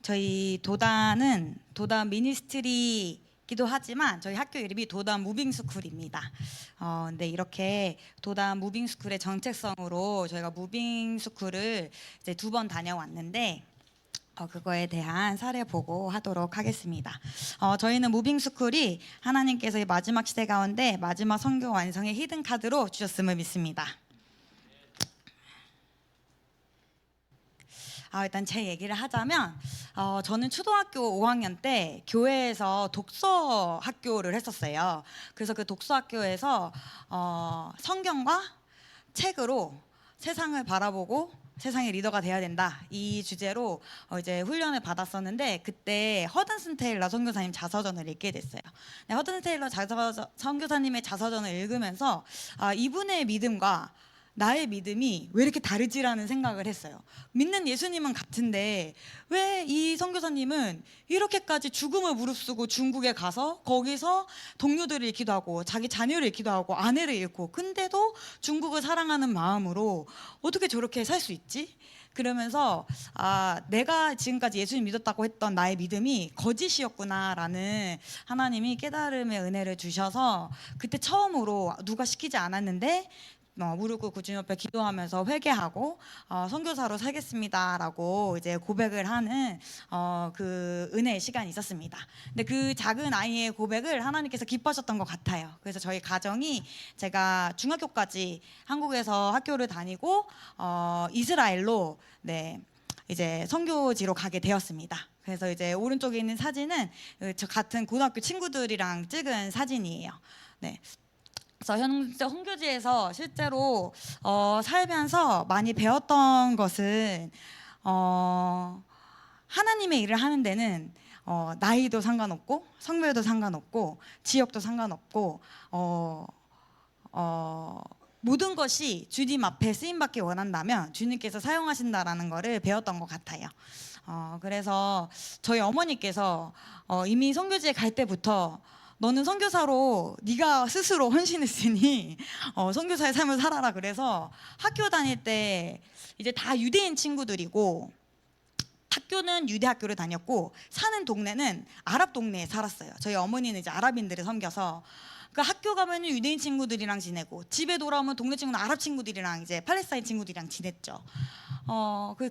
저희 도단은 도단 미니스트리기도 하지만 저희 학교 이름이 도단 무빙스쿨입니다. 근데 이렇게 도단 무빙스쿨의 정체성으로 저희가 무빙스쿨을 이제 2번 다녀왔는데 그거에 대한 사례 보고 하도록 하겠습니다. 저희는 무빙스쿨이 하나님께서 이 마지막 시대 가운데 마지막 선교 완성의 히든 카드로 주셨음을 믿습니다. 일단 제 얘기를 하자면 저는 초등학교 5학년 때 교회에서 독서 학교를 했었어요. 그래서 그 독서 학교에서 성경과 책으로 세상을 바라보고 세상의 리더가 돼야 된다 이 주제로 이제 훈련을 받았었는데, 그때 허든슨 테일러 선교사님 자서전을 읽게 됐어요. 허든슨 테일러 선교사님의 자서전을 읽으면서 이분의 믿음과 나의 믿음이 왜 이렇게 다르지라는 생각을 했어요. 믿는 예수님은 같은데 왜 이 선교사님은 이렇게까지 죽음을 무릅쓰고 중국에 가서 거기서 동료들을 잃기도 하고 자기 자녀를 잃기도 하고 아내를 잃고, 근데도 중국을 사랑하는 마음으로 어떻게 저렇게 살 수 있지? 그러면서 내가 지금까지 예수님 믿었다고 했던 나의 믿음이 거짓이었구나라는 하나님이 깨달음의 은혜를 주셔서, 그때 처음으로 누가 시키지 않았는데 무릎 꿇고 주님 앞에 기도하면서 회개하고 선교사로 살겠습니다라고 이제 고백을 하는 그 은혜의 시간이 있었습니다. 근데 그 작은 아이의 고백을 하나님께서 기뻐하셨던 것 같아요. 그래서 저희 가정이, 제가 중학교까지 한국에서 학교를 다니고 이스라엘로 이제 선교지로 가게 되었습니다. 그래서 이제 오른쪽에 있는 사진은 저 같은 고등학교 친구들이랑 찍은 사진이에요. 네. 그래서 현재 선교지에서 실제로 살면서 많이 배웠던 것은 하나님의 일을 하는 데는 나이도 상관없고 성별도 상관없고 지역도 상관없고 모든 것이 주님 앞에 쓰임받기 원한다면 주님께서 사용하신다라는 것을 배웠던 것 같아요. 그래서 저희 어머니께서 이미 선교지에 갈 때부터 너는 선교사로 네가 스스로 헌신했으니 선교사의 삶을 살아라. 그래서 학교 다닐 때 이제 다 유대인 친구들이고, 학교는 유대 학교를 다녔고 사는 동네는 아랍 동네에 살았어요. 저희 어머니는 이제 아랍인들을 섬겨서 그 학교 가면 유대인 친구들이랑 지내고, 집에 돌아오면 동네 친구는 아랍 친구들이랑 이제 팔레스타인 친구들이랑 지냈죠.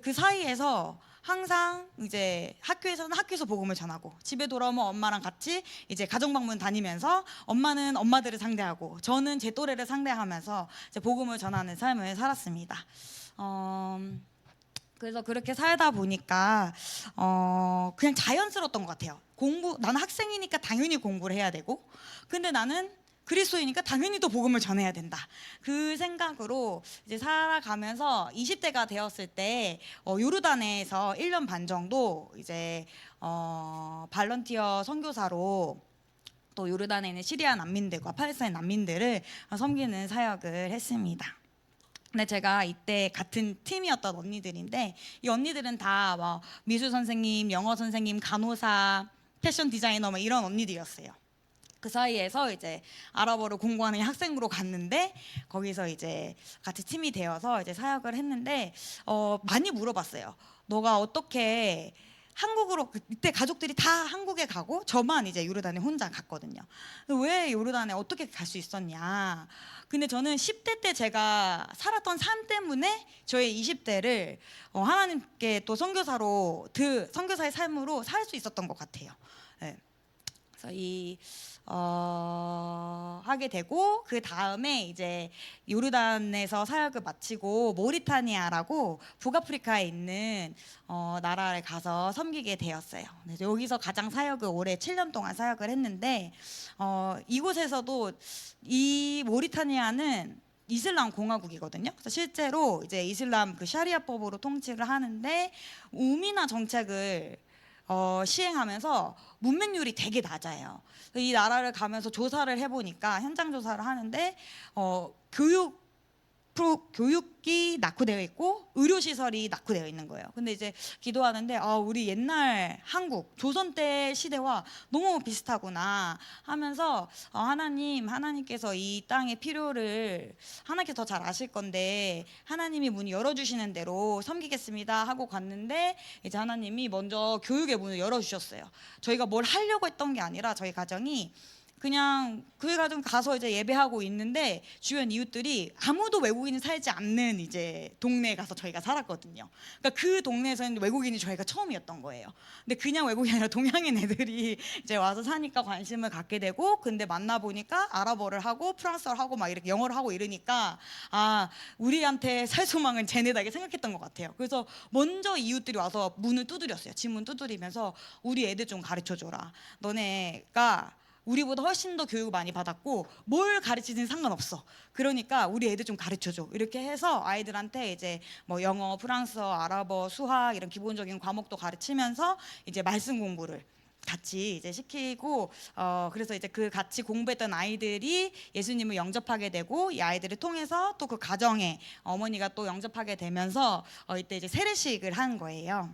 그 사이에서 항상 이제 학교에서는 학교에서 복음을 전하고, 집에 돌아오면 엄마랑 같이 이제 가정 방문 다니면서 엄마는 엄마들을 상대하고 저는 제 또래를 상대하면서 이제 복음을 전하는 삶을 살았습니다. 그래서 그렇게 살다 보니까 그냥 자연스러웠던 것 같아요. 나는 학생이니까 당연히 공부를 해야 되고, 근데 나는 그리스도이니까 당연히 또 복음을 전해야 된다. 그 생각으로 이제 살아가면서 20대가 되었을 때 요르단에서 1년 반 정도 이제 발런티어 선교사로 또 요르단에 있는 시리아 난민들과 팔레스타인 난민들을 섬기는 사역을 했습니다. 근데 제가 이때 같은 팀이었던 언니들인데, 이 언니들은 다 미술 선생님, 영어 선생님, 간호사, 패션 디자이너 이런 언니들이었어요. 그 사이에서 이제 아랍어를 공부하는 학생으로 갔는데, 거기서 이제 같이 팀이 되어서 이제 사역을 했는데 많이 물어봤어요. 너가 어떻게 한국으로, 그때 가족들이 다 한국에 가고 저만 이제 요르단에 혼자 갔거든요. 왜 요르단에 어떻게 갈 수 있었냐. 근데 저는 10대 때 제가 살았던 삶 때문에 저의 20대를 하나님께 또 선교사의 삶으로 살 수 있었던 것 같아요. 네. 그래서 하게 되고, 그 다음에 이제 요르단에서 사역을 마치고 모리타니아라고 북아프리카에 있는 나라에 가서 섬기게 되었어요. 그래서 여기서 가장 사역을 올해 7년 동안 사역을 했는데, 이곳에서도 이 모리타니아는 이슬람 공화국이거든요. 그래서 실제로 이제 이슬람 그 샤리아법으로 통치를 하는데, 우미나 정책을 시행하면서 문맹률이 되게 낮아요. 이 나라를 가면서 조사를 해보니까, 현장 조사를 하는데 교육 교육이 낙후되어 있고 의료시설이 낙후되어 있는 거예요. 근데 이제 기도하는데 우리 옛날 한국 조선 때 시대와 너무 비슷하구나 하면서 하나님께서 이 땅의 필요를 하나님께서 더 잘 아실 건데 하나님이 문 열어주시는 대로 섬기겠습니다 하고 갔는데 이제 하나님이 먼저 교육의 문을 열어주셨어요. 저희가 뭘 하려고 했던 게 아니라 저희 가정이 그냥 그 가정 가서 이제 예배하고 있는데 주변 이웃들이 아무도 외국인이 살지 않는 이제 동네에 가서 저희가 살았거든요. 그러니까 그 동네에서는 외국인이 저희가 처음이었던 거예요. 근데 그냥 외국인이 아니라 동양인 애들이 이제 와서 사니까 관심을 갖게 되고, 근데 만나 보니까 아랍어를 하고 프랑스어를 하고 막 이렇게 영어를 하고 이러니까 우리한테 살 소망은 쟤네다 이렇게 생각했던 것 같아요. 그래서 먼저 이웃들이 와서 문을 두드렸어요. 집 문 두드리면서 우리 애들 좀 가르쳐 줘라. 너네가 우리보다 훨씬 더 교육을 많이 받았고 뭘 가르치든 상관없어. 그러니까 우리 애들 좀 가르쳐줘. 이렇게 해서 아이들한테 이제 뭐 영어, 프랑스어, 아랍어, 수학 이런 기본적인 과목도 가르치면서 이제 말씀 공부를 같이 이제 시키고 그래서 이제 그 같이 공부했던 아이들이 예수님을 영접하게 되고 이 아이들을 통해서 또 그 가정에 어머니가 또 영접하게 되면서 이때 이제 세례식을 한 거예요.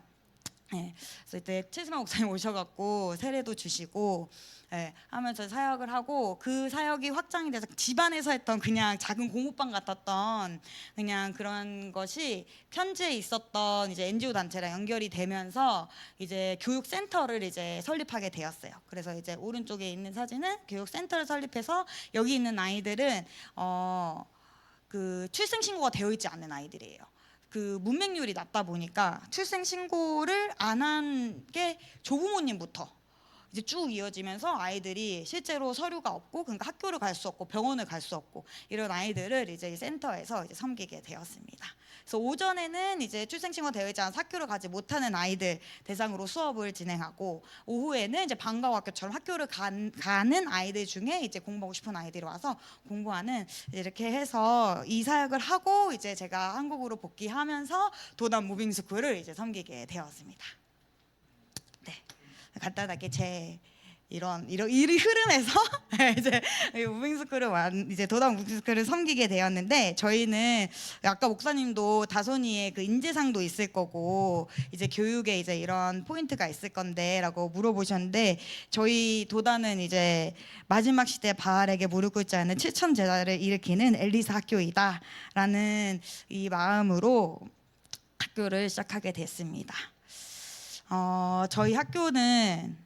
네, 그래서 이때 최수만 목사님 오셔갖고 세례도 주시고 하면서 사역을 하고, 그 사역이 확장이 돼서 집안에서 했던 그냥 작은 공부방 같았던 그냥 그런 것이 현지에 있었던 이제 NGO 단체랑 연결이 되면서 이제 교육센터를 이제 설립하게 되었어요. 그래서 이제 오른쪽에 있는 사진은 교육센터를 설립해서 여기 있는 아이들은 그 출생신고가 되어 있지 않는 아이들이에요. 그 문맹률이 낮다 보니까 출생 신고를 안 한 게 조부모님부터 이제 쭉 이어지면서 아이들이 실제로 서류가 없고, 그러니까 학교를 갈 수 없고 병원을 갈 수 없고 이런 아이들을 이제 이 센터에서 이제 섬기게 되었습니다. 그래서 오전에는 이제 출생신고 되어 있지 않아서 학교를 가지 못하는 아이들 대상으로 수업을 진행하고, 오후에는 이제 방과후 학교처럼 학교를 가는 아이들 중에 이제 공부하고 싶은 아이들이 와서 공부하는, 이렇게 해서 이 사역을 하고 이제 제가 한국으로 복귀하면서 도단 무빙스쿨을 이제 섬기게 되었습니다. 네, 간단하게 제 이런 흐름에서 이제 무빙스쿨을 이제 도단 무빙스쿨을 섬기게 되었는데, 저희는 아까 목사님도 다소니의 그 인재상도 있을 거고 이제 교육에 이제 이런 포인트가 있을 건데라고 물어보셨는데, 저희 도단은 이제 마지막 시대 바알에게 무릎 꿇지 않는 7천 제자를 일으키는 엘리사 학교이다라는 이 마음으로 학교를 시작하게 됐습니다. 저희 학교는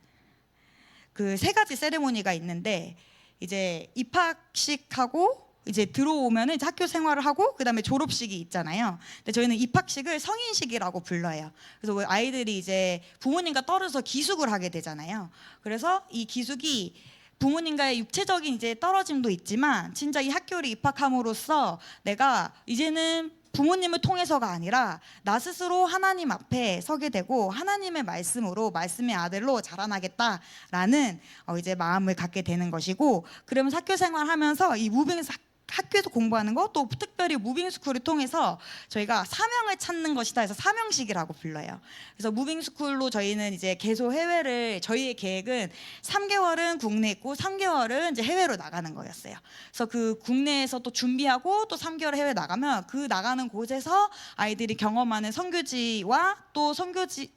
그 세 가지 세레모니가 있는데, 이제 입학식하고 이제 들어오면은 이제 학교 생활을 하고 그다음에 졸업식이 있잖아요. 근데 저희는 입학식을 성인식이라고 불러요. 그래서 아이들이 이제 부모님과 떨어져서 기숙을 하게 되잖아요. 그래서 이 기숙이 부모님과의 육체적인 이제 떨어짐도 있지만 진짜 이 학교를 입학함으로써 내가 이제는 부모님을 통해서가 아니라 나 스스로 하나님 앞에 서게 되고 하나님의 말씀으로, 말씀의 아들로 자라나겠다라는 이제 마음을 갖게 되는 것이고, 그러면서 학교 생활하면서 이 학교에서 공부하는 거, 또 특별히 무빙스쿨을 통해서 저희가 사명을 찾는 것이다 해서 사명식이라고 불러요. 그래서 무빙스쿨로 저희는 이제 계속 해외를, 저희의 계획은 3개월은 국내에 있고 3개월은 이제 해외로 나가는 거였어요. 그래서 그 국내에서 또 준비하고 또 3개월 해외 나가면 그 나가는 곳에서 아이들이 경험하는 선교지와 또 선교지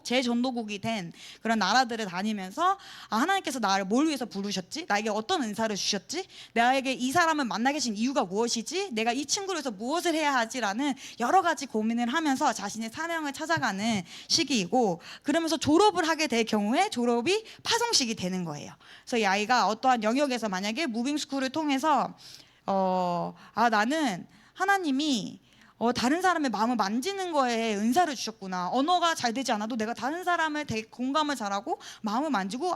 제전도국이 된 그런 나라들을 다니면서 하나님께서 나를 뭘 위해서 부르셨지? 나에게 어떤 은사를 주셨지? 나에게 이 사람을 만나게 하신 이유가 무엇이지? 내가 이 친구를 위해서 무엇을 해야 하지라는 여러 가지 고민을 하면서 자신의 사명을 찾아가는 시기이고, 그러면서 졸업을 하게 될 경우에 졸업이 파송식이 되는 거예요. 그래서 이 아이가 어떠한 영역에서 만약에 무빙스쿨을 통해서 나는 하나님이 다른 사람의 마음을 만지는 거에 은사를 주셨구나. 언어가 잘 되지 않아도 내가 다른 사람을 되게 공감을 잘하고 마음을 만지고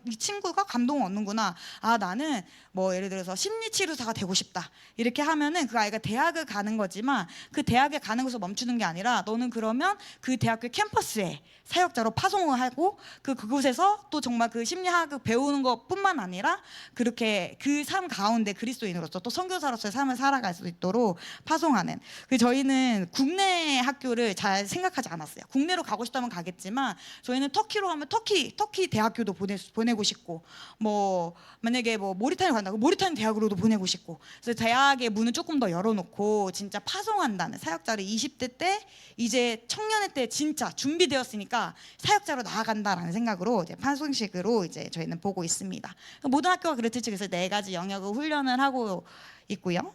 이 친구가 감동을 얻는구나. 나는 뭐 예를 들어서 심리치료사가 되고 싶다. 이렇게 하면은 그 아이가 대학을 가는 거지만 그 대학에 가는 것에서 멈추는 게 아니라 너는 그러면 그 대학교 캠퍼스에 사역자로 파송을 하고 그곳에서 또 정말 그 심리학을 배우는 것뿐만 아니라 그렇게 그 삶 가운데 그리스도인으로서 또 선교사로서의 삶을 살아갈 수 있도록 파송하는, 저희는 국내 학교를 잘 생각하지 않았어요. 국내로 가고 싶다면 가겠지만 저희는 터키로 하면 터키 대학교도 보내고 싶고, 뭐 만약에 뭐 모리타니아 간다고 모리타니아 대학으로도 보내고 싶고, 그래서 대학의 문을 조금 더 열어놓고 진짜 파송한다는, 사역자를 20대 때 이제 청년회 때 진짜 준비되었으니까 사역자로 나아간다라는 생각으로 이제 파송식으로 이제 저희는 보고 있습니다. 모든 학교가 그렇듯이 그래서 4가지 영역을 훈련을 하고 있고요.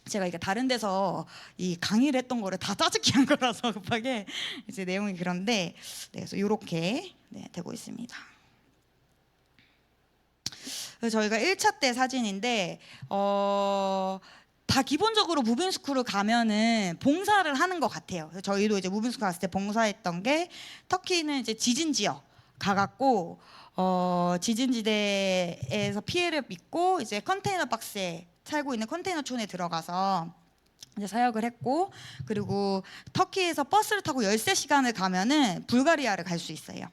제가 이게 다른 데서 이 강의를 했던 거를 다 짜증기 한 거라서 급하게 이제 내용이 그런데, 네, 그래서 이렇게 되고 있습니다. 그래서 저희가 1차 때 사진인데 다 기본적으로 무빙스쿨을 가면은 봉사를 하는 것 같아요. 그래서 저희도 이제 무빙스쿨 갔을 때 봉사했던 게, 터키는 이제 지진 지역 가갖고 지진지대에서 피해를 입고 이제 컨테이너 박스에 살고 있는 컨테이너촌에 들어가서 이제 사역을 했고, 그리고 터키에서 버스를 타고 13시간을 가면은 불가리아를 갈 수 있어요.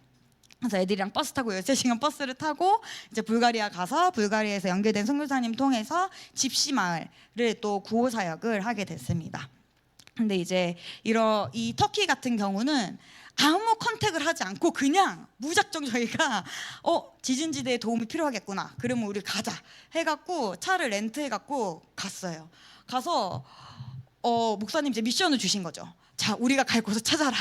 그래서 애들이랑 버스 타고 13시간 버스를 타고 이제 불가리아 가서 불가리아에서 연결된 선교사님 통해서 집시 마을을 또 구호 사역을 하게 됐습니다. 근데 이제 이 터키 같은 경우는 아무 컨택을 하지 않고 그냥 무작정 저희가 지진지대에 도움이 필요하겠구나, 그러면 우리 가자 해갖고 차를 렌트해갖고 갔어요. 가서 목사님 이제 미션을 주신 거죠. 자, 우리가 갈 곳을 찾아라.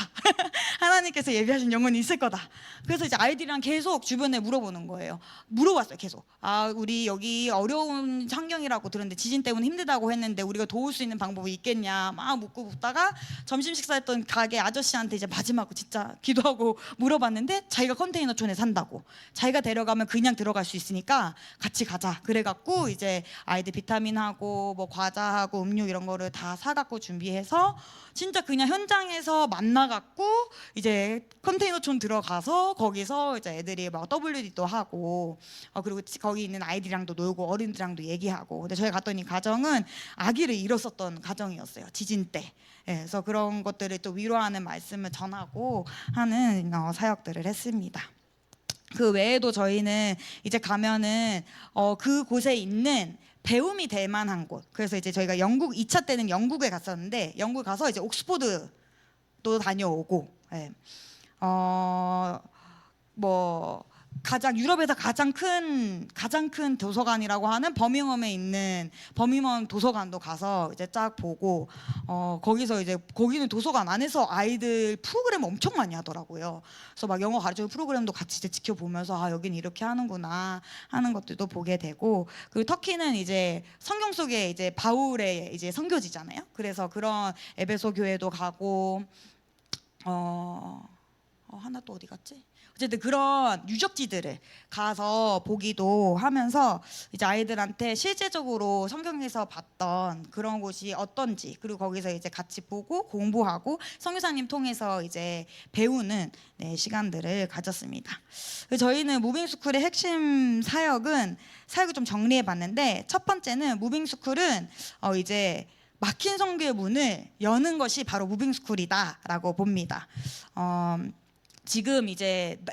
하나님께서 예비하신 영혼이 있을 거다. 그래서 이제 아이들이랑 계속 주변에 물어보는 거예요. 물어봤어요, 계속. 우리 여기 어려운 환경이라고 들었는데 지진 때문에 힘들다고 했는데 우리가 도울 수 있는 방법이 있겠냐 막 묻다가 점심 식사했던 가게 아저씨한테 이제 마지막으로 진짜 기도하고 물어봤는데, 자기가 컨테이너촌에 산다고, 자기가 데려가면 그냥 들어갈 수 있으니까 같이 가자. 그래갖고 이제 아이들 비타민하고 뭐 과자하고 음료 이런 거를 다 사갖고 준비해서 진짜 그냥 현장에서 만나갖고 이제 컨테이너촌 들어가서 거기서 이제 애들이 막 WD도 하고 그리고 거기 있는 아이들이랑도 놀고 어린들이랑도 얘기하고. 근데 저희 갔더니 가정은 아기를 잃었었던 가정이었어요, 지진 때. 그래서 그런 것들을 또 위로하는 말씀을 전하고 하는 사역들을 했습니다. 그 외에도 저희는 이제 가면은 그곳에 있는 배움이 될 만한 곳. 그래서 이제 저희가 2차 때는 영국에 갔었는데, 영국 가서 이제 옥스포드도 다녀오고, 유럽에서 가장 큰 도서관이라고 하는 버밍엄에 있는 버밍엄 도서관도 가서 이제 쫙 보고, 거기는 도서관 안에서 아이들 프로그램 엄청 많이 하더라고요. 그래서 막 영어 가르치는 프로그램도 같이 이제 지켜보면서 여기는 이렇게 하는구나 하는 것들도 보게 되고. 그리고 터키는 이제 성경 속에 이제 바울의 이제 선교지잖아요. 그래서 그런 에베소 교회도 가고, 하나 또 어디 갔지? 어쨌든 그런 유적지들을 가서 보기도 하면서 이제 아이들한테 실제적으로 성경에서 봤던 그런 곳이 어떤지, 그리고 거기서 이제 같이 보고 공부하고 선교사님 통해서 이제 배우는 시간들을 가졌습니다. 저희는 무빙스쿨의 핵심 사역을 좀 정리해 봤는데, 첫 번째는 무빙스쿨은 이제 막힌 성교의 문을 여는 것이 바로 무빙스쿨이다라고 봅니다. 지금 이제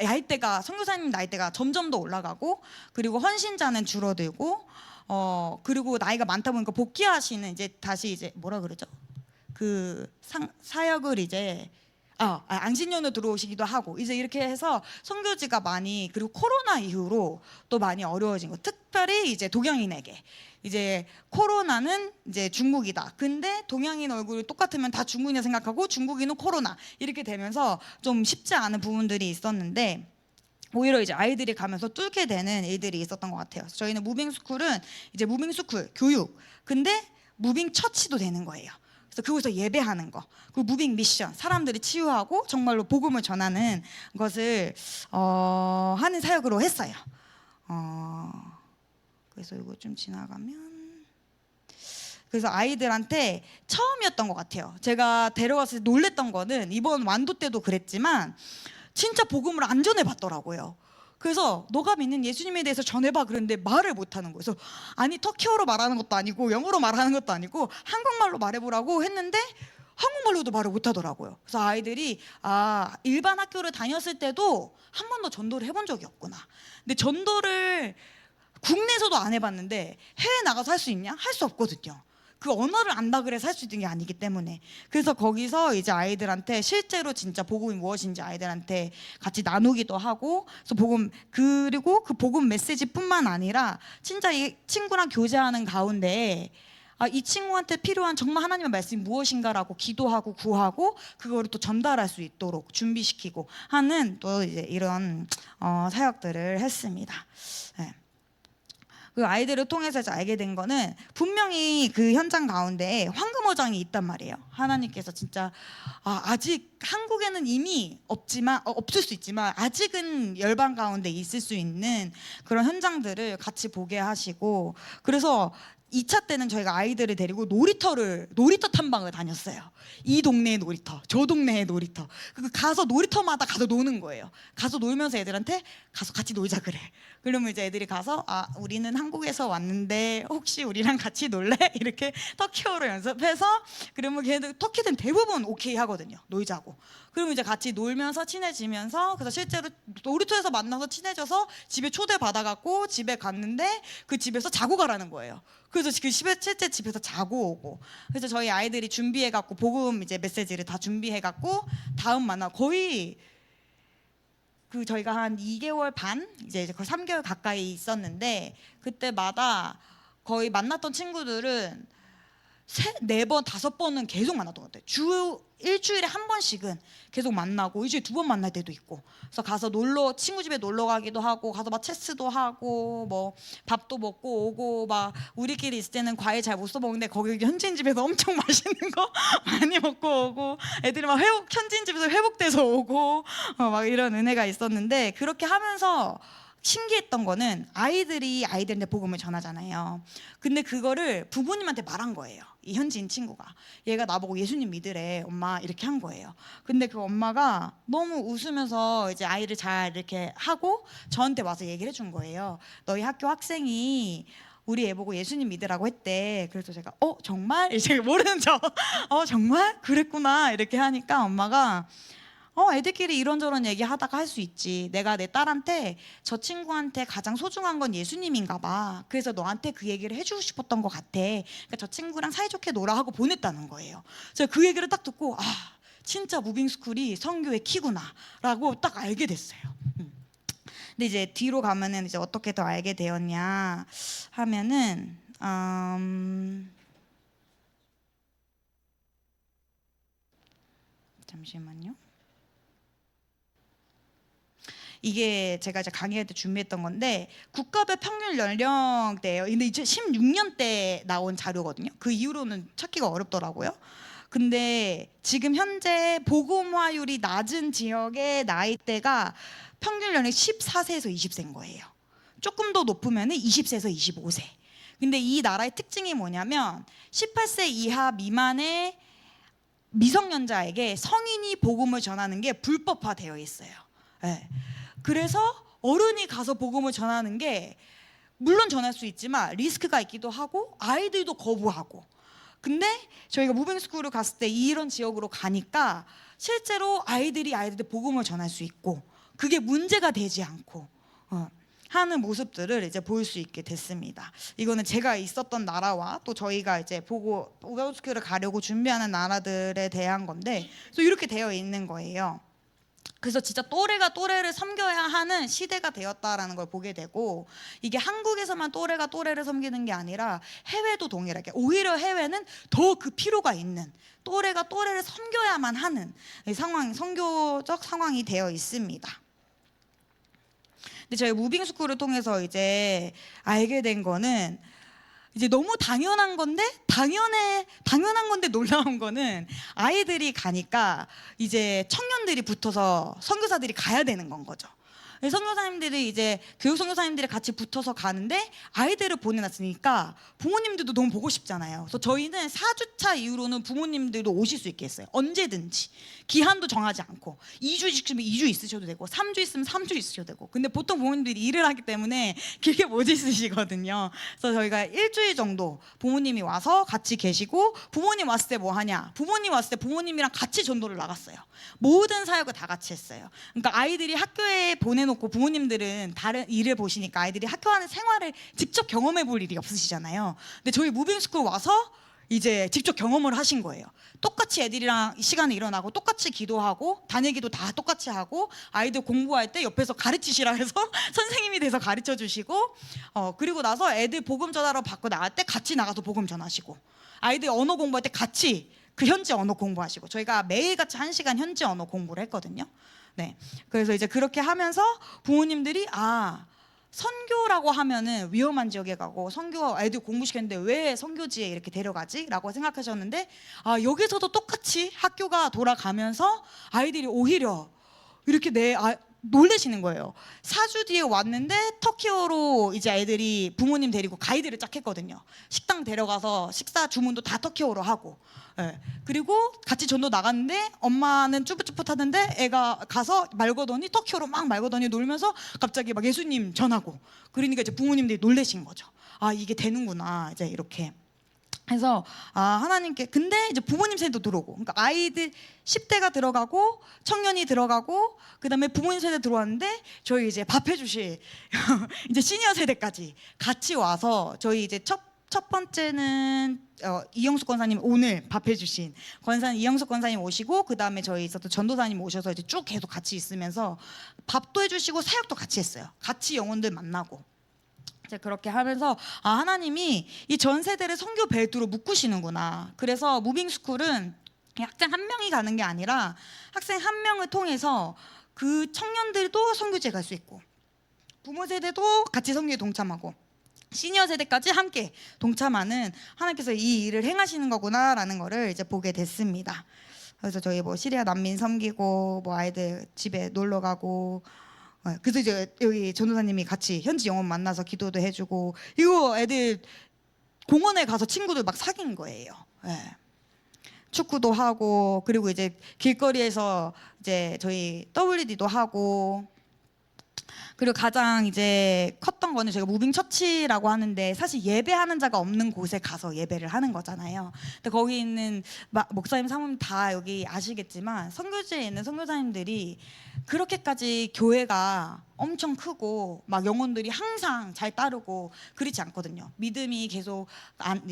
선교사님 나이대가 점점 더 올라가고, 그리고 헌신자는 줄어들고, 그리고 나이가 많다 보니까 복귀하시는 이제 다시 이제 뭐라 그러죠? 사역을 이제 앙신년으로 들어오시기도 하고, 이제 이렇게 해서 선교지가 많이, 그리고 코로나 이후로 또 많이 어려워진 거. 특별히 이제 동양인에게 이제 코로나는 이제 중국이다. 근데 동양인 얼굴이 똑같으면 다 중국인이라 생각하고 중국인은 코로나 이렇게 되면서 좀 쉽지 않은 부분들이 있었는데, 오히려 이제 아이들이 가면서 뚫게 되는 일들이 있었던 것 같아요. 저희는 무빙스쿨은 이제 무빙스쿨 교육, 근데 무빙 처치도 되는 거예요. 그래서 그곳에서 예배하는 거, 그리고 무빙 미션, 사람들이 치유하고 정말로 복음을 전하는 것을 하는 사역으로 했어요. 그래서 이거 좀 지나가면, 그래서 아이들한테 처음이었던 것 같아요. 제가 데려갔을 때 놀랬던 거는, 이번 완도 때도 그랬지만 진짜 복음을 안 전해봤더라고요. 그래서 너가 믿는 예수님에 대해서 전해봐 그랬는데 말을 못하는 거예요. 그래서 아니 터키어로 말하는 것도 아니고 영어로 말하는 것도 아니고 한국말로 말해보라고 했는데 한국말로도 말을 못하더라고요. 그래서 아이들이 일반 학교를 다녔을 때도 한 번도 전도를 해본 적이 없구나. 근데 전도를 국내에서도 안 해봤는데 해외 나가서 할 수 있냐? 할 수 없거든요. 그 언어를 안다 그래서 할 수 있는 게 아니기 때문에. 그래서 거기서 이제 아이들한테 실제로 진짜 복음이 무엇인지 아이들한테 같이 나누기도 하고, 그래서 복음, 그리고 그 복음 메시지뿐만 아니라 진짜 이 친구랑 교제하는 가운데 이 친구한테 필요한 정말 하나님의 말씀이 무엇인가라고 기도하고 구하고 그거를 또 전달할 수 있도록 준비시키고 하는 또 이제 이런 사역들을 했습니다. 네. 그 아이들을 통해서 이제 알게 된 거는 분명히 그 현장 가운데 황금어장이 있단 말이에요. 하나님께서 진짜 아직 한국에는 이미 없을 수 있지만 아직은 열방 가운데 있을 수 있는 그런 현장들을 같이 보게 하시고, 그래서 2차 때는 저희가 아이들을 데리고 놀이터 탐방을 다녔어요. 이 동네의 놀이터, 저 동네의 놀이터. 가서 놀이터마다 가서 노는 거예요. 가서 놀면서 애들한테 가서 같이 놀자 그래. 그러면 이제 애들이 가서 우리는 한국에서 왔는데 혹시 우리랑 같이 놀래? 이렇게 터키어로 연습해서, 그러면 걔들 터키들은 대부분 오케이 하거든요. 놀자고. 그러면 이제 같이 놀면서 친해지면서, 그래서 실제로 놀이터에서 만나서 친해져서 집에 초대받아갖고 집에 갔는데 그 집에서 자고 가라는 거예요. 그래서 그 실제 집에서 자고 오고. 그래서 저희 아이들이 준비해갖고 복음 이제 메시지를 다 준비해갖고 다음 만나 거의 저희가 한 2개월 반 이제 거의 3개월 가까이 있었는데, 그때마다 거의 만났던 친구들은 4번, 5번은 계속 만났던 것 같아요. 일주일에 한 번씩은 계속 만나고 일주일에 2번 만날 때도 있고. 그래서 가서 친구 집에 놀러 가기도 하고, 가서 막 체스도 하고 뭐 밥도 먹고 오고, 막 우리끼리 있을 때는 과일 잘 못 써먹는데 거기 현지인 집에서 엄청 맛있는 거 많이 먹고 오고, 애들이 막 현지인 집에서 회복돼서 오고 막 이런 은혜가 있었는데, 그렇게 하면서 신기했던 거는 아이들한테 복음을 전하잖아요. 근데 그거를 부모님한테 말한 거예요. 이 현지인 친구가 얘가 나보고 예수님 믿으래 엄마 이렇게 한 거예요. 근데 그 엄마가 너무 웃으면서 이제 아이를 잘 이렇게 하고 저한테 와서 얘기를 해준 거예요. 너희 학교 학생이 우리 애 보고 예수님 믿으라고 했대. 그래서 제가 정말? 제가 모르는 척 정말? 그랬구나 이렇게 하니까 엄마가 애들끼리 이런저런 얘기하다가 할 수 있지. 내가 내 딸한테 저 친구한테 가장 소중한 건 예수님인가 봐. 그래서 너한테 그 얘기를 해주고 싶었던 것 같아. 그러니까 저 친구랑 사이좋게 놀아 하고 보냈다는 거예요. 제가 그 얘기를 딱 듣고 진짜 무빙스쿨이 선교의 키구나 라고 딱 알게 됐어요. 근데 이제 뒤로 가면은 이제 어떻게 더 알게 되었냐 하면은 잠시만요. 이게 제가 이제 강의할 때 준비했던 건데 국가별 평균 연령대예요. 근데 이제 16년대 나온 자료거든요. 그 이후로는 찾기가 어렵더라고요. 근데 지금 현재 복음화율이 낮은 지역의 나이대가 평균 연령이 14세에서 20세인 거예요. 조금 더 높으면 20세에서 25세. 근데 이 나라의 특징이 뭐냐면 18세 이하 미만의 미성년자에게 성인이 복음을 전하는 게 불법화되어 있어요. 네. 그래서 어른이 가서 복음을 전하는 게 물론 전할 수 있지만 리스크가 있기도 하고 아이들도 거부하고. 근데 저희가 무빙스쿨을 갔을 때 이런 지역으로 가니까 실제로 아이들한테 복음을 전할 수 있고 그게 문제가 되지 않고 하는 모습들을 이제 볼 수 있게 됐습니다. 이거는 제가 있었던 나라와 또 저희가 이제 무빙스쿨을 가려고 준비하는 나라들에 대한 건데, 그래서 이렇게 되어 있는 거예요. 그래서 진짜 또래가 또래를 섬겨야 하는 시대가 되었다라는 걸 보게 되고, 이게 한국에서만 또래가 또래를 섬기는 게 아니라 해외도 동일하게, 오히려 해외는 더 그 필요가 있는 또래가 또래를 섬겨야만 하는 선교적 상황이 되어 있습니다. 근데 저희 무빙스쿨을 통해서 이제 알게 된 거는 이제 너무 당연한 건데 놀라운 거는 아이들이 가니까 이제 청년들이 붙어서 선교사들이 가야 되는 건 거죠. 선교사님들이 이제 교육 선교사님들이 같이 붙어서 가는데 아이들을 보내놨으니까 부모님들도 너무 보고 싶잖아요. 그래서 저희는 4주차 이후로는 부모님들도 오실 수 있게 했어요. 언제든지 기한도 정하지 않고 2주 있으면 2주 있으셔도 되고 3주 있으면 3주 있으셔도 되고. 근데 보통 부모님들이 일을 하기 때문에 길게 못 있으시거든요. 그래서 저희가 일주일 정도 부모님이 와서 같이 계시고, 부모님 왔을 때 뭐 하냐, 부모님 왔을 때 부모님이랑 같이 전도를 나갔어요. 모든 사역을 다 같이 했어요. 그러니까 아이들이 학교에 보내놓고 부모님들은 다른 일을 보시니까 아이들이 학교 안의 생활을 직접 경험해 볼 일이 없으시잖아요. 근데 저희 무빙스쿨 와서 이제 직접 경험을 하신 거예요. 똑같이 애들이랑 시간에 일어나고 똑같이 기도하고 다니기도 다 똑같이 하고 아이들 공부할 때 옆에서 가르치시라 해서 선생님이 돼서 가르쳐 주시고 그리고 나서 애들 복음 전하러 받고 나갈 때 같이 나가서 복음 전하시고 아이들 언어 공부할 때 같이 그 현지 언어 공부하시고 저희가 매일같이 1시간 현지 언어 공부를 했거든요. 네, 그래서 이제 그렇게 하면서 부모님들이 선교라고 하면은 위험한 지역에 가고 선교 애들 공부시켰는데 왜 선교지에 이렇게 데려가지? 라고 생각하셨는데 여기서도 똑같이 학교가 돌아가면서 아이들이 오히려 이렇게 놀래시는 거예요. 4주 뒤에 왔는데 터키어로 이제 애들이 부모님 데리고 가이드를 짝 했거든요. 식당 데려가서 식사 주문도 다 터키어로 하고 그리고 같이 전도 나갔는데 엄마는 쭈뼛쭈뼛 하는데 애가 가서 말 거더니 터키어로 막 말 거더니 놀면서 갑자기 막 예수님 전하고 그러니까 이제 부모님들이 놀라신 거죠. 이게 되는구나 이제 이렇게 해서 하나님께 근데 이제 부모님 세대도 들어오고 그러니까 아이들 10대가 들어가고 청년이 들어가고 그다음에 부모님 세대 들어왔는데 저희 이제 밥 해주실 이제 시니어 세대까지 같이 와서 저희 이제 첫 번째는 이영숙 권사님 오늘 밥 해주신 권사님 이영숙 권사님 오시고 그 다음에 저희 있었던 전도사님 오셔서 이제 쭉 계속 같이 있으면서 밥도 해주시고 사역도 같이 했어요. 같이 영혼들 만나고 이제 그렇게 하면서 하나님이 이 전 세대를 선교 벨트로 묶으시는구나. 그래서 무빙스쿨은 학생 한 명이 가는 게 아니라 학생 한 명을 통해서 그 청년들도 선교지에 갈 수 있고 부모 세대도 같이 선교에 동참하고 시니어 세대까지 함께 동참하는 하나님께서 이 일을 행하시는 거구나라는 거를 이제 보게 됐습니다. 그래서 저희 뭐 시리아 난민 섬기고 뭐 아이들 집에 놀러 가고 그래서 이제 여기 전도사님이 같이 현지 영혼 만나서 기도도 해주고 이거 애들 공원에 가서 친구들 막 사귄 거예요. 축구도 하고 그리고 이제 길거리에서 이제 저희 WD도 하고 그리고 가장 이제 컸던 거는 저희가 무빙 처치라고 하는데 사실 예배하는 자가 없는 곳에 가서 예배를 하는 거잖아요. 근데 거기 있는 목사님 사모님 다 여기 아시겠지만 선교지에 있는 선교사님들이 그렇게까지 교회가 엄청 크고 막 영혼들이 항상 잘 따르고 그렇지 않거든요. 믿음이 계속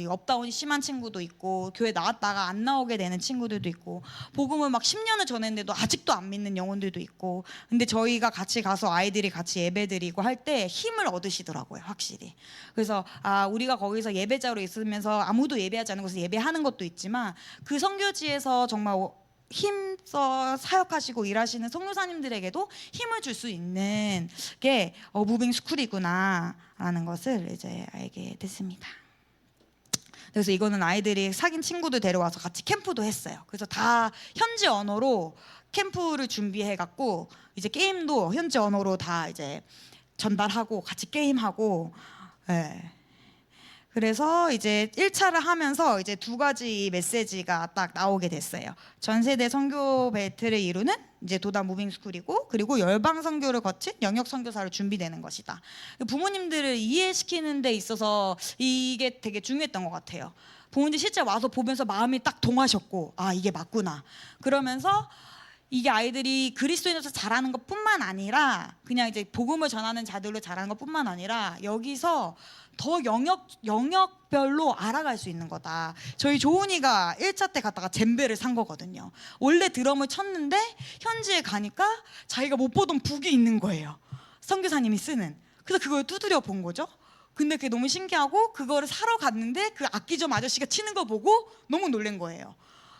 업다운이 심한 친구도 있고 교회 나왔다가 안 나오게 되는 친구들도 있고 복음을 막 10년을 전했는데도 아직도 안 믿는 영혼들도 있고 근데 저희가 같이 가서 아이들이 같이 예배드리고 할 때 힘을 얻으시더라고요. 확실히. 그래서 우리가 거기서 예배자로 있으면서 아무도 예배하지 않는 곳에서 예배하는 것도 있지만 그 선교지에서 정말 힘써 사역하시고 일하시는 선교사님들에게도 힘을 줄 수 있는 게 무빙 스쿨이구나라는 것을 이제 알게 됐습니다. 그래서 이거는 아이들이 사귄 친구들 데려와서 같이 캠프도 했어요. 그래서 다 현지 언어로 캠프를 준비해 갖고 이제 게임도 현지 언어로 다 이제 전달하고 같이 게임하고 그래서 이제 1차를 하면서 이제 2가지 메시지가 딱 나오게 됐어요. 전 세대 선교 벨트를 이루는 이제 도단 무빙 스쿨이고 그리고 열방 선교를 거친 영역 선교사로 준비되는 것이다. 부모님들을 이해시키는 데 있어서 이게 되게 중요했던 것 같아요. 부모님들 실제 와서 보면서 마음이 딱 동하셨고 이게 맞구나. 그러면서 이게 아이들이 그리스도인으로서 자라는 것뿐만 아니라 그냥 이제 복음을 전하는 자들로 자라는 것뿐만 아니라 여기서 더 영역별로 알아갈 수 있는 거다. 저희 조은이가 1차 때 갔다가 젬베를 산 거거든요. 원래 드럼을 쳤는데 현지에 가니까 자기가 못 보던 북이 있는 거예요. 선교사님이 쓰는. 그래서 그걸 두드려 본 거죠. 근데 그게 너무 신기하고 그거를 사러 갔는데 그 악기점 아저씨가 치는 거 보고 너무 놀란 거예요.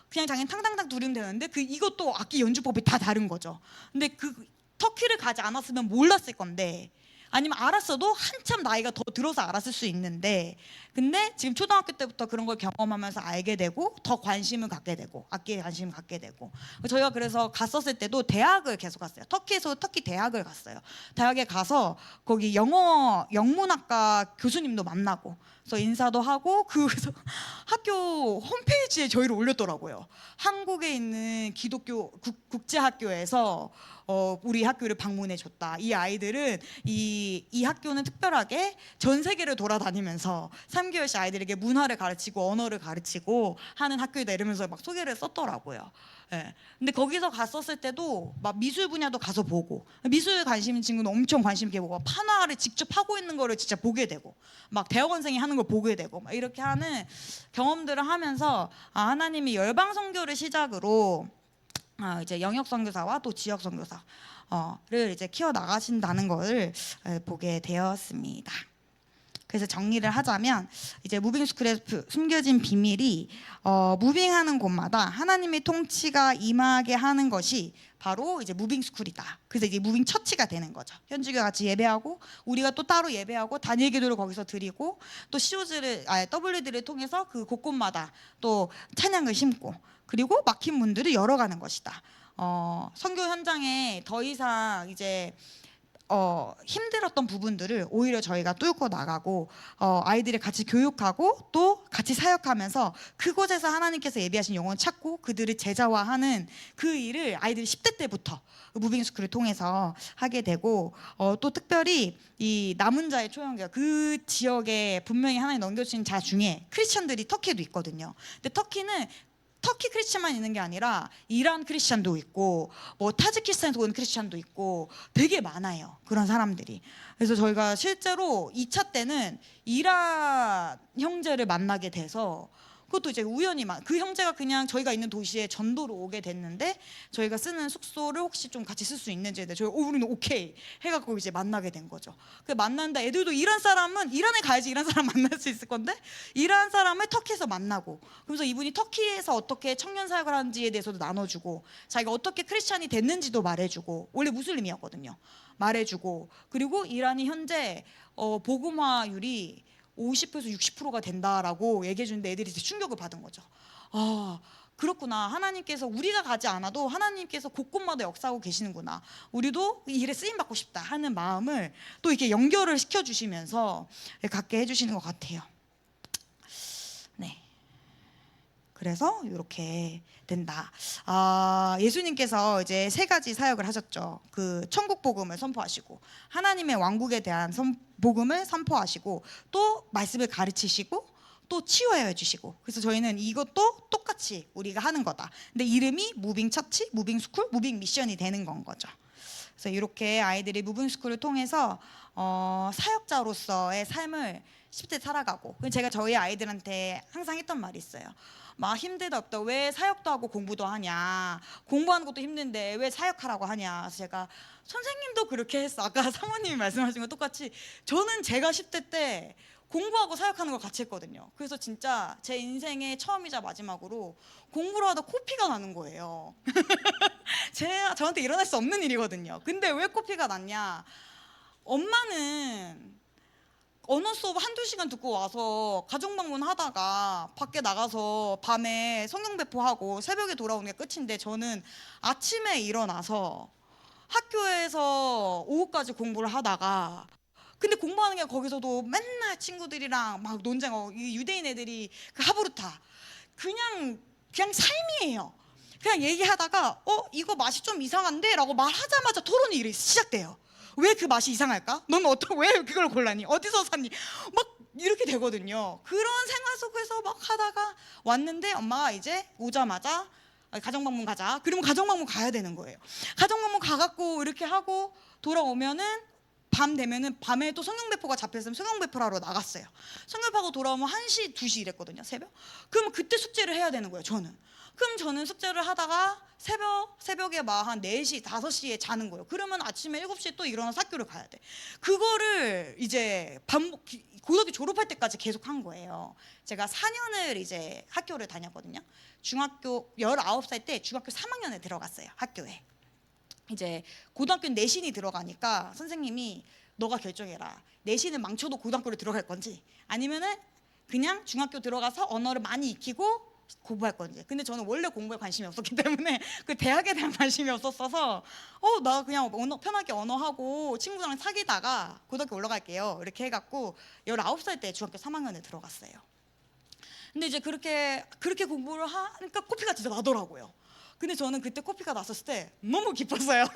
그냥 자기는 탕탕탕 두르면 되는데 이것도 악기 연주법이 다 다른 거죠. 근데 터키를 가지 않았으면 몰랐을 건데 아니면 알았어도 한참 나이가 더 들어서 알았을 수 있는데 근데 지금 초등학교 때부터 그런 걸 경험하면서 알게 되고 더 관심을 갖게 되고 악기에 관심을 갖게 되고 저희가 그래서 갔었을 때도 대학을 계속 갔어요. 터키에서 터키 대학을 갔어요. 대학에 가서 거기 영어 영문학과 교수님도 만나고 그래서 인사도 하고 그래서 학교 홈페이지에 저희를 올렸더라고요. 한국에 있는 기독교 국제학교에서 우리 학교를 방문해 줬다. 이 아이들은 이 학교는 특별하게 전 세계를 돌아다니면서 3개월씩 아이들에게 문화를 가르치고 언어를 가르치고 하는 학교이다 이러면서 막 소개를 썼더라고요. 근데 거기서 갔었을 때도 막 미술 분야도 가서 보고 미술 관심 있는 친구는 엄청 관심 있게 보고 판화를 직접 하고 있는 거를 진짜 보게 되고 막 대학원생이 하는 걸 걸 보게 되고 막 이렇게 하는 경험들을 하면서 하나님이 열방 선교를 시작으로 이제 영역 선교사와 또 지역 선교사를 이제 키워 나가신다는 것을 보게 되었습니다. 그래서 정리를 하자면 이제 무빙스쿨의 숨겨진 비밀이 무빙하는 곳마다 하나님의 통치가 임하게 하는 것이 바로 이제 무빙스쿨이다. 그래서 이제 무빙 처치가 되는 거죠. 현지교회 같이 예배하고 우리가 또 따로 예배하고 단일 기도를 거기서 드리고 또 WD를 통해서 그 곳곳마다 또 찬양을 심고 그리고 막힌 문들을 열어가는 것이다. 선교 현장에 더 이상 이제 힘들었던 부분들을 오히려 저희가 뚫고 나가고 아이들을 같이 교육하고 또 같이 사역하면서 그곳에서 하나님께서 예비하신 영혼을 찾고 그들을 제자화하는 그 일을 아이들이 10대 때부터 무빙스쿨을 통해서 하게 되고 또 특별히 이 남은 자의 초연교회 그 지역에 분명히 하나님 넘겨주신 자 중에 크리스천들이 터키에도 있거든요. 근데 터키는 터키 크리스천만 있는 게 아니라 이란 크리스천도 있고 뭐 타지키스탄에서 온 크리스천도 있고 되게 많아요. 그런 사람들이. 그래서 저희가 실제로 2차 때는 이란 형제를 만나게 돼서 그것도 이제 우연히 그 형제가 그냥 저희가 있는 도시에 전도로 오게 됐는데 저희가 쓰는 숙소를 혹시 좀 같이 쓸 수 있는지에 대해 저희 우리는 오케이 해갖고 이제 만나게 된 거죠. 그 만난다 애들도 이란 사람은 이란에 가야지 이란 사람 만날 수 있을 건데 이란 사람을 터키에서 만나고 그래서 이분이 터키에서 어떻게 청년 사역을 하는지에 대해서도 나눠주고 자기가 어떻게 크리스찬이 됐는지도 말해주고 원래 무슬림이었거든요. 말해주고 그리고 이란이 현재 복음화율이 50에서 60%가 된다라고 얘기해 주는데 애들이 이제 충격을 받은 거죠. 그렇구나. 하나님께서 우리가 가지 않아도 하나님께서 곳곳마다 역사하고 계시는구나. 우리도 이 일에 쓰임 받고 싶다 하는 마음을 또 이렇게 연결을 시켜 주시면서 갖게 해 주시는 것 같아요. 네. 그래서 이렇게 된다. 예수님께서 이제 3가지 사역을 하셨죠. 그 천국 복음을 선포하시고 하나님의 왕국에 대한 복음을 선포하시고 또 말씀을 가르치시고 또 치유해 주시고 그래서 저희는 이것도 똑같이 우리가 하는 거다. 근데 이름이 무빙 처치, 무빙 스쿨, 무빙 미션이 되는 건 거죠. 그래서 이렇게 아이들이 무빙 스쿨을 통해서 사역자로서의 삶을 10대 살아가고 제가 저희 아이들한테 항상 했던 말이 있어요. 막 힘들다 없다 왜 사역도 하고 공부도 하냐 공부하는 것도 힘든데 왜 사역하라고 하냐. 그래서 제가 선생님도 그렇게 했어. 아까 사모님이 말씀하신 거 똑같이 저는 제가 10대 때 공부하고 사역하는 걸 같이 했거든요. 그래서 진짜 제 인생의 처음이자 마지막으로 공부를 하다 코피가 나는 거예요. 저한테 일어날 수 없는 일이거든요. 근데 왜 코피가 났냐. 엄마는 언어 수업 1-2시간 듣고 와서 가정방문 하다가 밖에 나가서 밤에 성경 배포하고 새벽에 돌아오는 게 끝인데 저는 아침에 일어나서 학교에서 오후까지 공부를 하다가 근데 공부하는 게 거기서도 맨날 친구들이랑 막 논쟁하고 유대인 애들이 그 하부르타 그냥 삶이에요. 그냥 얘기하다가 이거 맛이 좀 이상한데? 라고 말하자마자 토론이 시작돼요. 왜 그 맛이 이상할까? 넌 왜 그걸 골랐니? 어디서 샀니? 막 이렇게 되거든요. 그런 생활 속에서 막 하다가 왔는데 엄마가 이제 오자마자 가정방문 가자. 그러면 가정방문 가야 되는 거예요. 가정방문 가갖고 이렇게 하고 돌아오면은 밤 되면은 밤에 또 성경 배포가 잡혔으면 성경 배포를 하러 나갔어요. 성경 배포하고 돌아오면 1시, 2시 이랬거든요. 새벽. 그럼 그때 숙제를 해야 되는 거예요. 그럼 저는 숙제를 하다가 새벽에 막 한 4시, 5시에 자는 거예요. 그러면 아침에 7시에 또 일어나서 학교를 가야 돼. 그거를 이제 고등학교 졸업할 때까지 계속 한 거예요. 제가 4년을 이제 학교를 다녔거든요. 중학교 19살 때 중학교 3학년에 들어갔어요. 학교에. 이제 고등학교 내신이 들어가니까 선생님이 너가 결정해라. 내신을 망쳐도 고등학교를 들어갈 건지 아니면은 그냥 중학교 들어가서 언어를 많이 익히고 공부할 건지. 근데 저는 원래 공부에 관심이 없었기 때문에 그 대학에 대한 관심이 없었어서 나 그냥 편하게 언어하고 친구랑 사귀다가 고등학교 올라갈게요. 이렇게 해갖고 19살 때 중학교 3학년에 들어갔어요. 근데 이제 그렇게 공부를 하니까 코피가 진짜 나더라고요. 근데 저는 그때 코피가 났었을 때 너무 기뻤어요.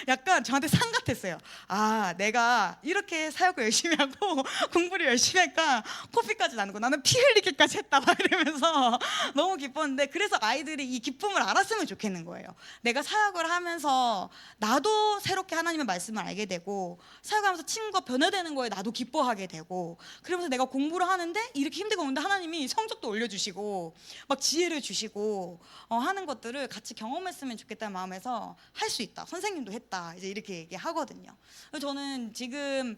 약간 저한테 상 같았어요. 아, 내가 이렇게 사역을 열심히 하고 공부를 열심히 하니까 코피까지 나는 거, 나는 피 흘리기까지 했다 막 이러면서 너무 기뻤는데, 그래서 아이들이 이 기쁨을 알았으면 좋겠는 거예요. 내가 사역을 하면서 나도 새롭게 하나님의 말씀을 알게 되고, 사역하면서 친구가 변화되는 거에 나도 기뻐하게 되고, 그러면서 내가 공부를 하는데 이렇게 힘들게 오는데 하나님이 성적도 올려주시고 막 지혜를 주시고 하는 것들을 같이 경험했으면 좋겠다는 마음에서 할 수 있다, 선생님도 했다, 이제 이렇게 얘기하거든요. 저는 지금,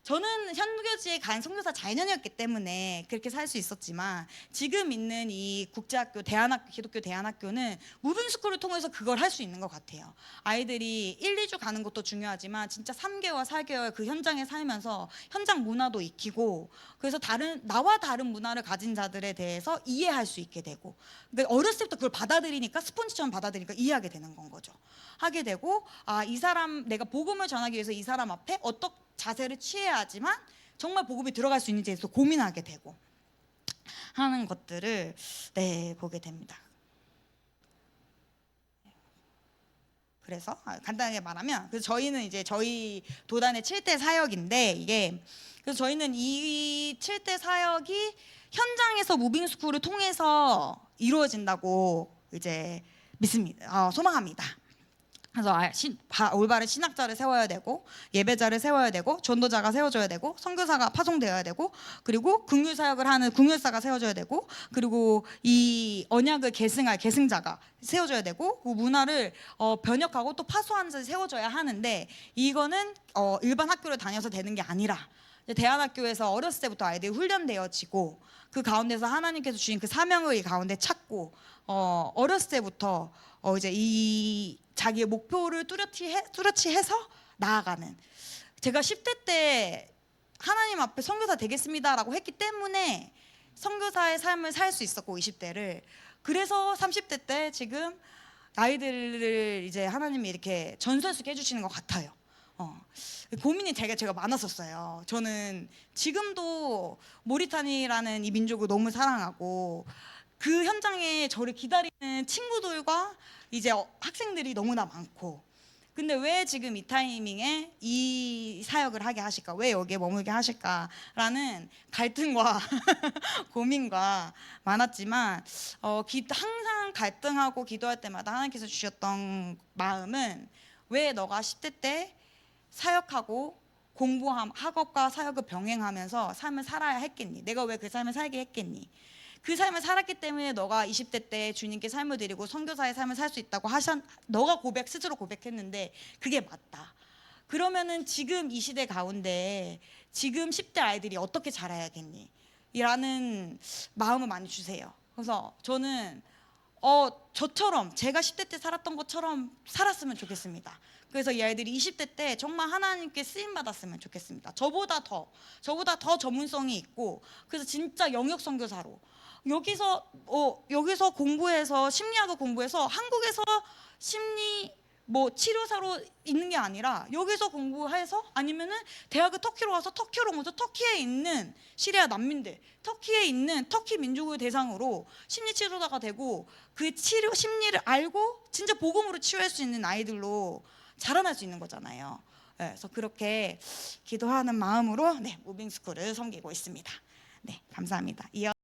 저는 현교지에 간 선교사 자녀였기 때문에 그렇게 살 수 있었지만, 지금 있는 이 국제학교, 대안학교, 기독교 대안학교는 무빙스쿨을 통해서 그걸 할 수 있는 것 같아요. 아이들이 1, 2주 가는 것도 중요하지만 진짜 3개월, 4개월 그 현장에 살면서 현장 문화도 익히고, 그래서 나와 다른 문화를 가진 자들에 대해서 이해할 수 있게 되고, 그러니까 어렸을 때부터 그걸 받아들이니까, 스폰지처럼 받아들이니까 이해하게 되는 건 거죠. 하게 되고, 아, 이 사람, 내가 복음을 전하기 위해서 이 사람 앞에 어떤 자세를 취해야지만 정말 복음이 들어갈 수 있는지에 대해서 고민하게 되고 하는 것들을 보게 됩니다. 그래서 간단하게 말하면, 그래서 저희는 이제 저희 도단의 7대 사역인데, 이게 그래서 저희는 이 7대 사역이 현장에서 무빙스쿨을 통해서 이루어진다고 이제 믿습니다. 소망합니다. 그래서 올바른 신학자를 세워야 되고, 예배자를 세워야 되고, 전도자가 세워져야 되고, 선교사가 파송되어야 되고, 그리고 긍휼사역을 하는 긍휼사가 세워져야 되고, 그리고 이 언약을 계승할 계승자가 세워져야 되고, 그 문화를 변혁하고 또 파수하는 자를 세워져야 하는데, 이거는 일반 학교를 다녀서 되는 게 아니라 대안학교에서 어렸을 때부터 아이들이 훈련되어지고, 그 가운데서 하나님께서 주신 그 사명을 이 가운데 찾고, 어렸을 때부터 이제 이 자기의 목표를 뚜렷이 해서 나아가는. 제가 10대 때 하나님 앞에 선교사 되겠습니다라고 했기 때문에 선교사의 삶을 살 수 있었고, 20대를. 그래서 30대 때 지금 아이들을 이제 하나님이 이렇게 전설스럽게 해주시는 것 같아요. 고민이 제가 많았었어요. 저는 지금도 모리타니라는 이 민족을 너무 사랑하고, 그 현장에 저를 기다리는 친구들과 이제 학생들이 너무나 많고, 근데 왜 지금 이 타이밍에 이 사역을 하게 하실까, 왜 여기에 머물게 하실까라는 갈등과 고민과 많았지만, 항상 갈등하고 기도할 때마다 하나님께서 주셨던 마음은, 왜 너가 10대 때 사역하고 학업과 사역을 병행하면서 삶을 살아야 했겠니? 내가 왜 그 삶을 살게 했겠니? 그 삶을 살았기 때문에 너가 20대 때 주님께 삶을 드리고 선교사의 삶을 살 수 있다고 너가 스스로 고백했는데 그게 맞다. 그러면은 지금 이 시대 가운데 지금 10대 아이들이 어떻게 자라야겠니? 라는 마음을 많이 주세요. 그래서 저는 저처럼, 제가 10대 때 살았던 것처럼 살았으면 좋겠습니다. 그래서 이 아이들이 20대 때 정말 하나님께 쓰임 받았으면 좋겠습니다. 저보다 더 전문성이 있고, 그래서 진짜 영역 선교사로 여기서 공부해서, 심리학을 공부해서 한국에서 심리 치료사로 있는 게 아니라, 여기서 공부해서 아니면은 대학을 터키로 와서 터키에 있는 시리아 난민들, 터키에 있는 터키 민족을 대상으로 심리 치료사가 되고, 그 심리를 알고 진짜 복음으로 치유할 수 있는 아이들로 자라날 수 있는 거잖아요. 그래서 그렇게 기도하는 마음으로 무빙스쿨을 섬기고 있습니다. 감사합니다.